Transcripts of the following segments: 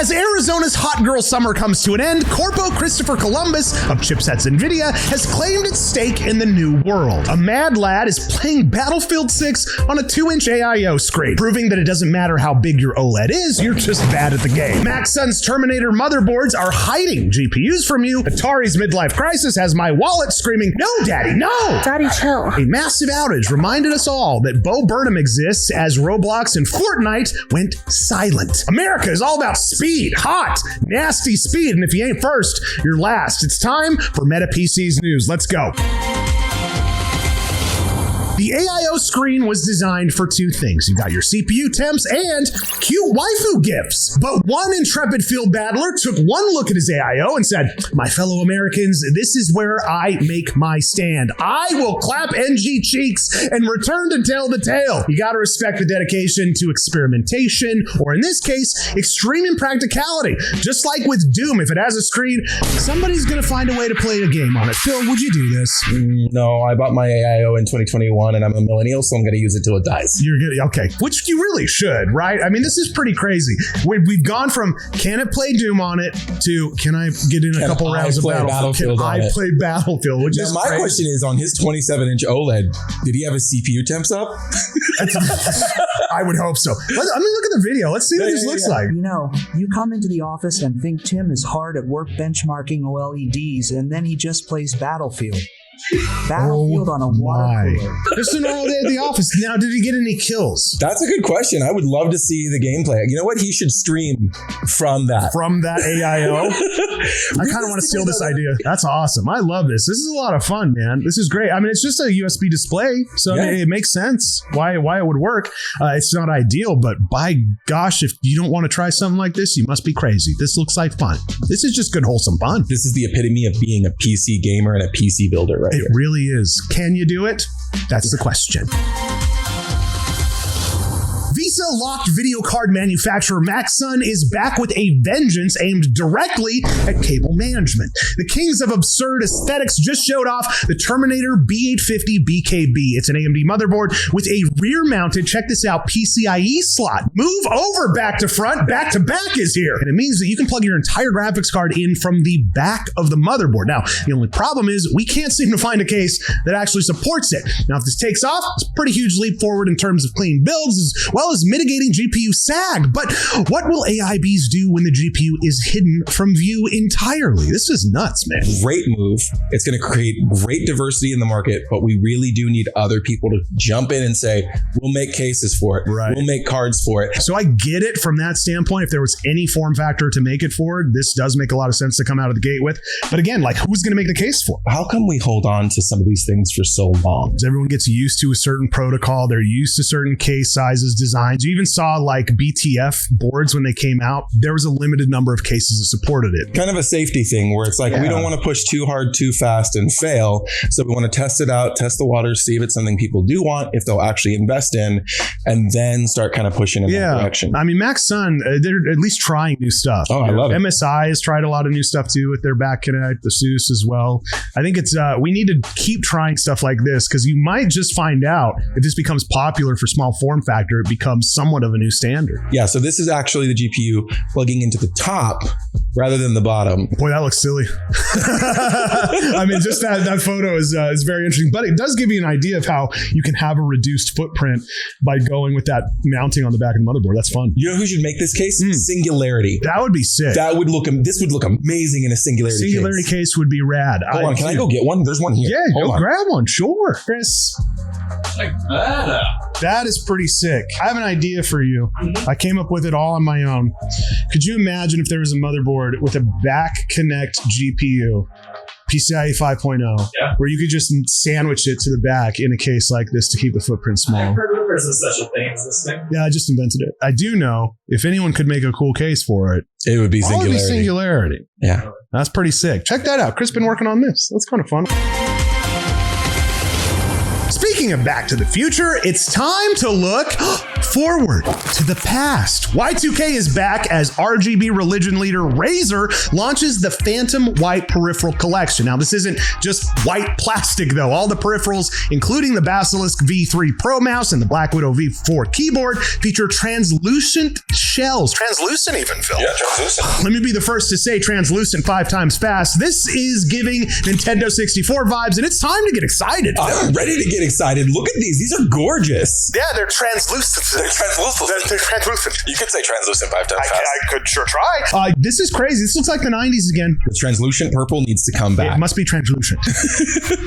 As Arizona's hot girl summer comes to an end, Corpo Christopher Columbus of chipsets Nvidia has claimed its stake in the new world. A mad lad is playing Battlefield 6 on a 2-inch AIO screen, proving that it doesn't matter how big your OLED is, you're just bad at the game. Maxsun's Terminator motherboards are hiding GPUs from you. Atari's midlife crisis has my wallet screaming, "No, Daddy, no!" Daddy, chill. A massive outage reminded us all that Bo Burnham exists as Roblox and Fortnite went silent. America is all about speed, hot, nasty speed, and if you ain't first, you're last. It's time for Meta PCS news. Let's go. The AIO screen was designed for two things. You got your CPU temps and cute waifu gifs. But one intrepid field battler took one look at his AIO and said, "My fellow Americans, this is where I make my stand. I will clap NG cheeks and return to tell the tale." You gotta respect the dedication to experimentation, or in this case, extreme impracticality. Just like with Doom, if it has a screen, somebody's gonna find a way to play a game on it. Phil, would you do this? No, I bought my AIO in 2021 and I'm a millennial, so I'm going to use it till it dies. You're good. Okay. Which you really should, right? I mean, this is pretty crazy. We've gone from, can it play Doom on it, to, can I get in a couple rounds of Battlefield? Can I play Battlefield? Which is my crazy. question is, on his 27-inch OLED, did he have his CPU temps up? I would hope so. I mean, look at the video. Let's see what this looks like. You know, you come into the office and think Tim is hard at work benchmarking OLEDs, and then he just plays Battlefield. Battlefield on a water cooler. Just a normal day at the office. Now, did he get any kills? That's a good question. I would love to see the gameplay. You know what? He should stream from that. From that AIO? I kind of want to steal this idea. That's awesome. I love this. This is a lot of fun, man. This is great. I mean, it's just a USB display, so I mean, it makes sense why it would work. It's not ideal, but by gosh, if you don't want to try something like this, you must be crazy. This looks like fun. This is just good, wholesome fun. This is the epitome of being a PC gamer and a PC builder, right? It really is. Can you do it? That's the question. Visa-locked video card manufacturer Maxsun is back with a vengeance aimed directly at cable management. The kings of absurd aesthetics just showed off the Terminator B850 BKB. It's an AMD motherboard with a rear-mounted, check this out, PCI-E slot. Move over back to front, back to back is here. And it means that you can plug your entire graphics card in from the back of the motherboard. Now, the only problem is we can't seem to find a case that actually supports it. Now, if this takes off, it's a pretty huge leap forward in terms of clean builds, as well as mitigating GPU sag. But what will AIBs do when the GPU is hidden from view entirely? This is nuts, man. Great move. It's going to create great diversity in the market, but we really do need other people to jump in and say, we'll make cases for it. Right. We'll make cards for it. So I get it from that standpoint. If there was any form factor to make it for, this does make a lot of sense to come out of the gate with. But again, like, who's going to make the case for it? How come we hold on to some of these things for so long? Because everyone gets used to a certain protocol. They're used to certain case sizes, designs. You even saw like BTF boards when they came out. There was a limited number of cases that supported it. Kind of a safety thing where it's like, we don't want to push too hard, too fast and fail. So we want to test it out, test the waters, see if it's something people do want, if they'll actually invest in, and then start kind of pushing in that direction. I mean, Maxsun, they're at least trying new stuff. Oh, I love it. MSI has tried a lot of new stuff too with their back connect, the ASUS as well. I think it's, we need to keep trying stuff like this, because you might just find out if this becomes popular for small form factor, it becomes somewhat of a new standard. Yeah, so this is actually the GPU plugging into the top rather than the bottom. Boy, that looks silly. I mean, just that photo is very interesting, but it does give you an idea of how you can have a reduced footprint by going with that mounting on the back of the motherboard. That's fun. You know who should make this case? Singularity. That would be sick. This would look amazing in a Singularity case would be rad. Hold on, can I go get one? There's one here. Yeah, go grab one. Sure. Chris. Like that. That is pretty sick. I have an idea for you. I came up with it all on my own. Could you imagine if there was a motherboard with a back connect GPU, PCI-E 5.0, where you could just sandwich it to the back in a case like this to keep the footprint small? I've heard of there's such a thing as this thing. Yeah, I just invented it. I do know if anyone could make a cool case for it, it would be Singularity. Singularity. Yeah. That's pretty sick. Check that out. Chris been working on this. That's kind of fun. Speaking Speaking of Back to the Future, it's time to look forward to the past. Y2K is back as RGB religion leader Razer launches the Phantom White Peripheral Collection. Now, this isn't just white plastic, though. All the peripherals, including the Basilisk V3 Pro mouse and the Black Widow V4 keyboard, feature translucent shells. Translucent even, Phil. Yeah, translucent. Let me be the first to say translucent 5 times fast. This is giving Nintendo 64 vibes, and it's time to get excited. I'm ready to get excited. Look at these. These are gorgeous. Yeah, they're translucent. They're translucent. They're translucent. You could say translucent 5 times fast. I could sure try. This is crazy. This looks like the 90s again. The translucent purple needs to come back. It must be translucent.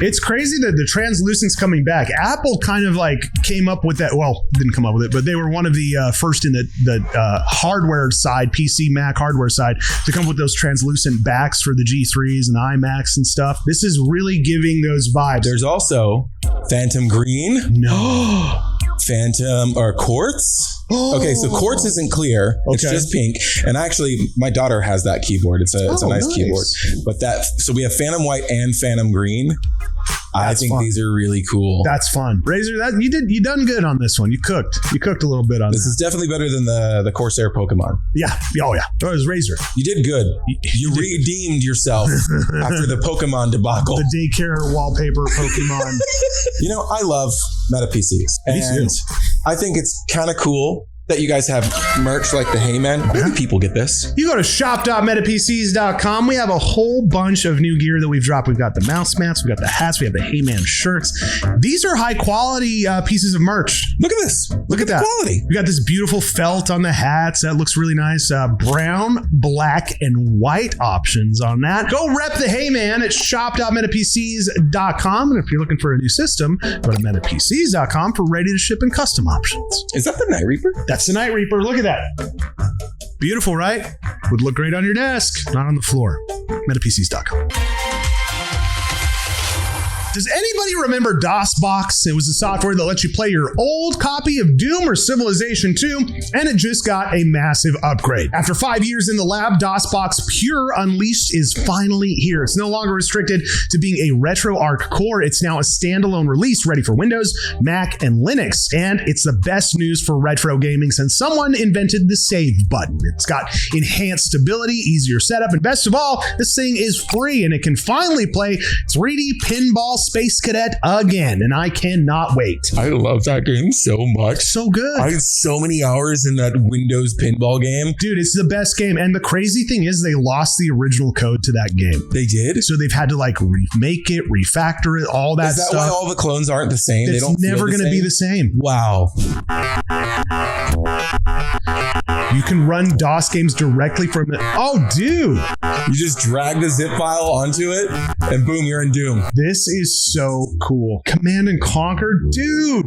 It's crazy that the translucent's coming back. Apple kind of like came up with that. Well, didn't come up with it, but they were one of the first in the hardware side, PC, Mac hardware side, to come up with those translucent backs for the G3s and iMacs and stuff. This is really giving those vibes. There's also Phantom Green. No. Phantom or Quartz. Okay, so Quartz isn't clear. It's just pink. And actually, my daughter has that keyboard. It's a nice keyboard. But so we have Phantom White and Phantom Green. I think these are really cool. That's fun. Razer, you done good on this one. You cooked a little bit on this. This is definitely better than the Corsair Pokemon. Yeah. Oh yeah. It was Razer. You did good. You redeemed yourself after the Pokemon debacle. The daycare wallpaper Pokemon. You know, I love Meta PCs. And I think it's kind of cool that you guys have merch like the Heyman. Maybe people get this. You go to shop.metapcs.com. We have a whole bunch of new gear that we've dropped. We've got the mouse mats, we've got the hats, we have the Heyman shirts. These are high quality pieces of merch. Look at this. Look at that quality. We got this beautiful felt on the hats. That looks really nice. Brown, black, and white options on that. Go rep the Heyman at shop.metapcs.com. And if you're looking for a new system, go to metapcs.com for ready to ship and custom options. Is that the Night Reaper? That's the Night Reaper. Look at that. Beautiful, right? Would look great on your desk, not on the floor. Metapcs.com. Does anybody remember DOSBox? It was a software that lets you play your old copy of Doom or Civilization 2, and it just got a massive upgrade. After 5 years in the lab, DOSBox Pure Unleashed is finally here. It's no longer restricted to being a RetroArch core. It's now a standalone release ready for Windows, Mac, and Linux. And it's the best news for retro gaming since someone invented the save button. It's got enhanced stability, easier setup, and best of all, this thing is free and it can finally play 3D Pinball Space Cadet again, and I cannot wait. I love that game so much. So good. I had so many hours in that Windows pinball game. Dude, it's the best game. And the crazy thing is they lost the original code to that game. They did? So they've had to like remake it, refactor it, all that stuff. Is that why all the clones aren't the same? It's never going to be the same. Wow. You can run DOS games directly from it. Oh, dude. You just drag the zip file onto it and boom, you're in Doom. This is so cool. Command and Conquer, dude.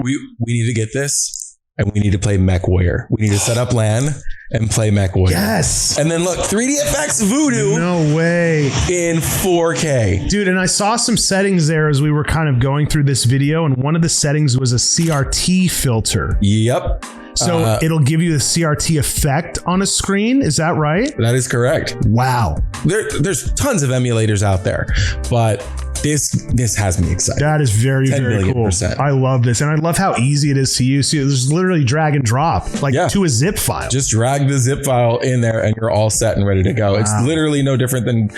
We need to get this and we need to play Mech Warrior. We need to set up LAN and play Mech Warrior. Yes. And then look, 3DFX Voodoo. No way. In 4K. Dude, and I saw some settings there as we were kind of going through this video, and one of the settings was a CRT filter. Yep. So it'll give you the CRT effect on a screen. Is that right? That is correct. Wow. There's tons of emulators out there, but this has me excited. That is very, very cool. I love this. And I love how easy it is to use. So there's literally drag and drop to a zip file. Just drag the zip file in there and you're all set and ready to go. Wow. It's literally no different than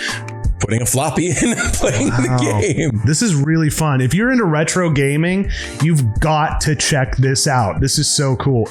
putting a floppy in and playing the game. This is really fun. If you're into retro gaming, you've got to check this out. This is so cool.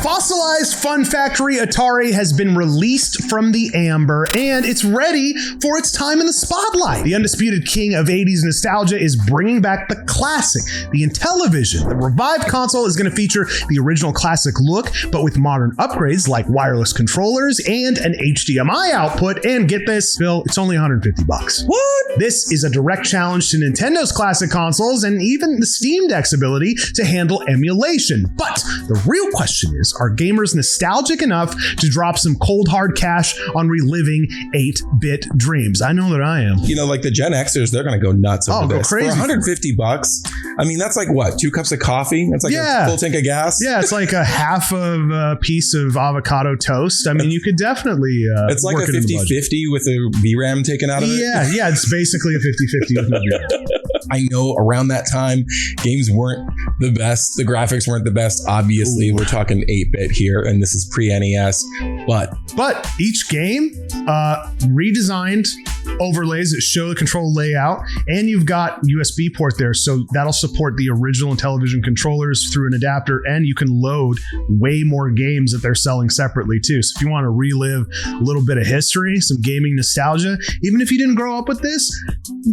Fossilized Fun Factory Atari has been released from the amber, and it's ready for its time in the spotlight. The undisputed king of 80s nostalgia is bringing back the classic, the Intellivision. The revived console is going to feature the original classic look, but with modern upgrades like wireless controllers and an HDMI output. And get this, Phil, it's only $150. What? This is a direct challenge to Nintendo's classic consoles and even the Steam Deck's ability to handle emulation. But the real question is, are gamers gamers nostalgic enough to drop some cold hard cash on reliving 8-bit dreams. I know that I am. You know, like the Gen Xers, they're going to go nuts over go this. crazy. For $150, I mean, that's like what? 2 cups of coffee? That's like a full tank of gas? Yeah, it's like a half of a piece of avocado toast. I mean, you could definitely it's like work a it in the 50-50 with a VRAM taken out of it. Yeah, it's basically a 50-50 with no VRAM. I know around that time, games weren't the best. The graphics weren't the best. Obviously, we're talking 8-bit here, and this is pre-NES. But each game redesigned overlays that show the control layout, and you've got USB port there, so that'll support the original Intellivision controllers through an adapter, and you can load way more games that they're selling separately too. So if you want to relive a little bit of history, some gaming nostalgia, even if you didn't grow up with this,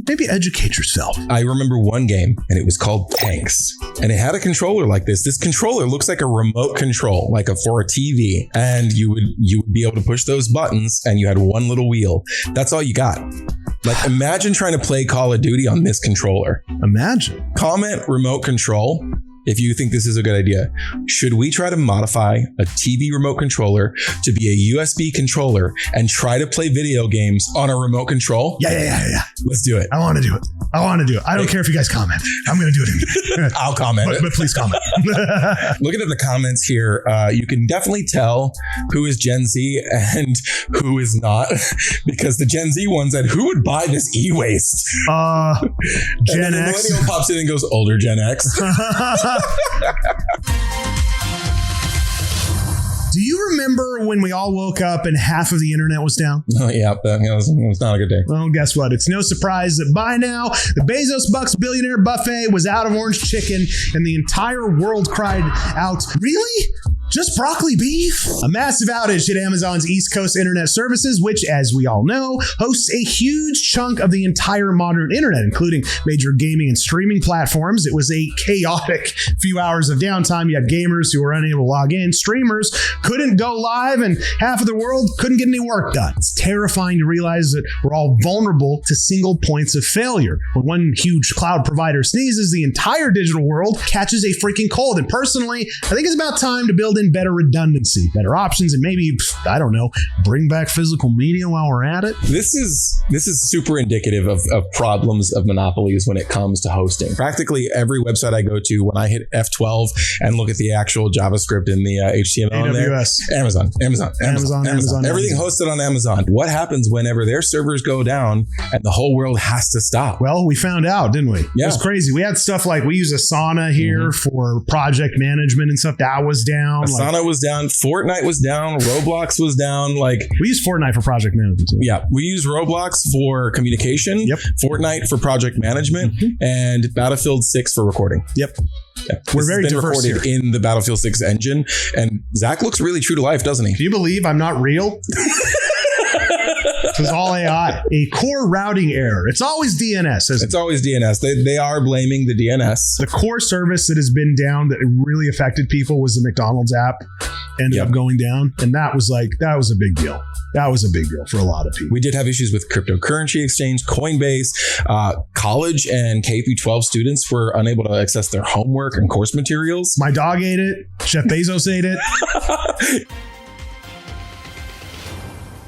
maybe educate yourself. I remember one game, and it was called Tanks, and it had a controller like this. This controller looks like a remote control, like for a TV, and you would be able to push those buttons, and you had one little wheel. That's all you got. Like, imagine trying to play Call of Duty on this controller. Imagine. Comment remote control if you think this is a good idea. Should we try to modify a TV remote controller to be a USB controller and try to play video games on a remote control? Yeah. Let's do it. I want to do it. I don't care if you guys comment. I'm going to do it. I'll comment. But please comment. Looking at the comments here, you can definitely tell who is Gen Z and who is not, because the Gen Z one said, who would buy this e-waste? Gen X. The millennial pops in and goes, older Gen X. Do you remember when we all woke up and half of the internet was down? Oh, yeah, it was not a good day. Well, guess what? It's no surprise that by now, the Bezos Bucks billionaire buffet was out of orange chicken and the entire world cried out, really? Just broccoli beef? A massive outage hit Amazon's East Coast internet services, which, as we all know, hosts a huge chunk of the entire modern internet, including major gaming and streaming platforms. It was a chaotic few hours of downtime. You had gamers who were unable to log in, streamers couldn't go live, and half of the world couldn't get any work done. It's terrifying to realize that we're all vulnerable to single points of failure. When one huge cloud provider sneezes, the entire digital world catches a freaking cold. And personally, I think it's about time to build in better redundancy, better options, and maybe, I don't know, bring back physical media while we're at it. This is super indicative of problems of monopolies when it comes to hosting. Practically every website I go to, when I hit F12 and look at the actual JavaScript in the HTML in there, Amazon. Everything hosted on Amazon. What happens whenever their servers go down and the whole world has to stop? Well, we found out, didn't we? Yeah. It was crazy. We had stuff like, we use Asana here for project management and stuff. That was down. Asana was down. Fortnite was down. Roblox was down. Like, we use Fortnite for project management too. Yeah. We use Roblox for communication. Yep. Fortnite for project management, and Battlefield 6 for recording. Yep. Yeah. We're very diverse here. In the Battlefield 6 engine, and Zach looks really true to life, doesn't he? Do you believe I'm not real? It's all AI. A core routing error. It's always DNS, isn't it? It's always DNS. They are blaming the DNS. The core service that has been down that really affected people was the McDonald's app. Ended up going down. And that was a big deal. That was a big deal for a lot of people. We did have issues with cryptocurrency exchange, Coinbase, college and K-12 students were unable to access their homework and course materials. My dog ate it. Jeff Bezos ate it.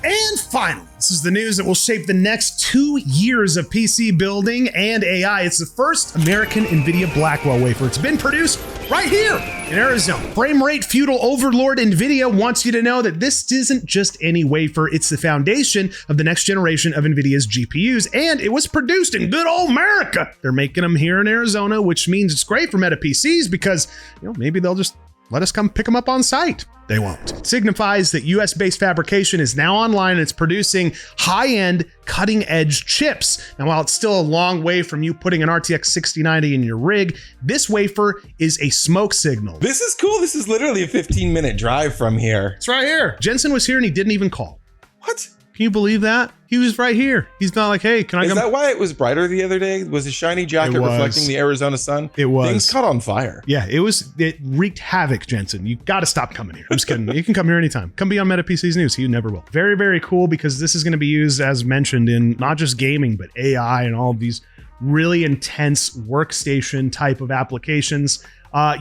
And finally, this is the news that will shape the next 2 years of PC building and AI. It's the first American Nvidia Blackwell wafer. It's been produced right here in Arizona. Frame rate feudal overlord Nvidia wants you to know that this isn't just any wafer. It's the foundation of the next generation of Nvidia's GPUs, and it was produced in good old America. They're making them here in Arizona, which means it's great for META PCs because, maybe they'll just let us come pick them up on site. They won't. It signifies that US-based fabrication is now online and it's producing high-end, cutting-edge chips. Now, while it's still a long way from you putting an RTX 6090 in your rig, this wafer is a smoke signal. This is cool. This is literally a 15-minute drive from here. It's right here. Jensen was here and he didn't even call. What? Can you believe that? He was right here. He's not like, hey, can I come? Is that why it was brighter the other day? Was his shiny jacket reflecting the Arizona sun? It was. Things caught on fire. Yeah, it wreaked havoc, Jensen. You got to stop coming here. I'm just kidding. You can come here anytime. Come be on Meta PC's news. You never will. Very, very cool because this is going to be used, as mentioned, in not just gaming, but AI and all of these really intense workstation type of applications.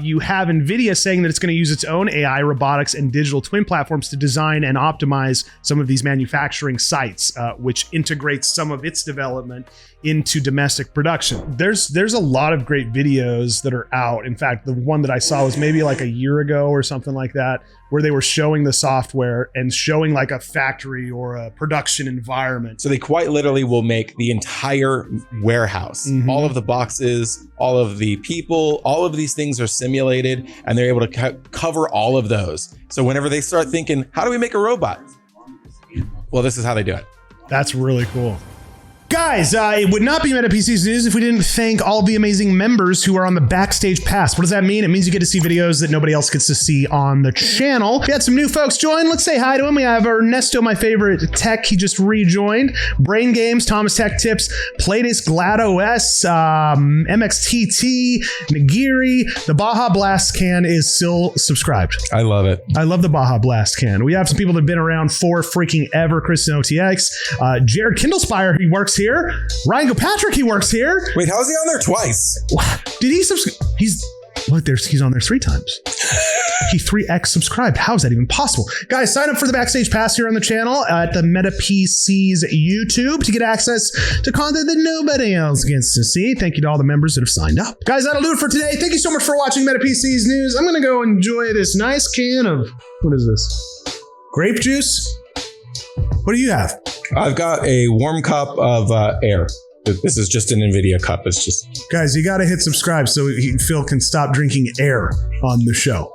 You have Nvidia saying that it's going to use its own AI, robotics, and digital twin platforms to design and optimize some of these manufacturing sites, which integrates some of its development into domestic production. There's a lot of great videos that are out. In fact, the one that I saw was maybe like a year ago or something like that, where they were showing the software and showing like a factory or a production environment. So they quite literally will make the entire warehouse, all of the boxes, all of the people, all of these things are simulated, and they're able to cover all of those. So whenever they start thinking, how do we make a robot? Well, this is how they do it. That's really cool. Guys, it would not be Meta PCS News if we didn't thank all the amazing members who are on the Backstage Pass. What does that mean? It means you get to see videos that nobody else gets to see on the channel. We had some new folks join. Let's say hi to him. We have Ernesto, my favorite tech. He just rejoined. Brain Games, Thomas Tech Tips, Playdis, GladOS, MXTT, Nagiri. The Baja Blast can is still subscribed. I love it. I love the Baja Blast can. We have some people that have been around for freaking ever. Kristen OTX, Jared Kindlespire, he works here. Ryan Gilpatrick, he works here. Wait, how is he on there twice? Did he subscribe? He's on there 3 times. He 3x subscribed. How is that even possible? Guys, sign up for the Backstage Pass here on the channel at the Meta PCs YouTube to get access to content that nobody else gets to see. Thank you to all the members that have signed up. Guys, that'll do it for today. Thank you so much for watching Meta PCs News. I'm going to go enjoy this nice can of, what is this? Grape juice? What do you have? I've got a warm cup of air. This is just an Nvidia cup. It's just... Guys, you got to hit subscribe so Phil can stop drinking air on the show.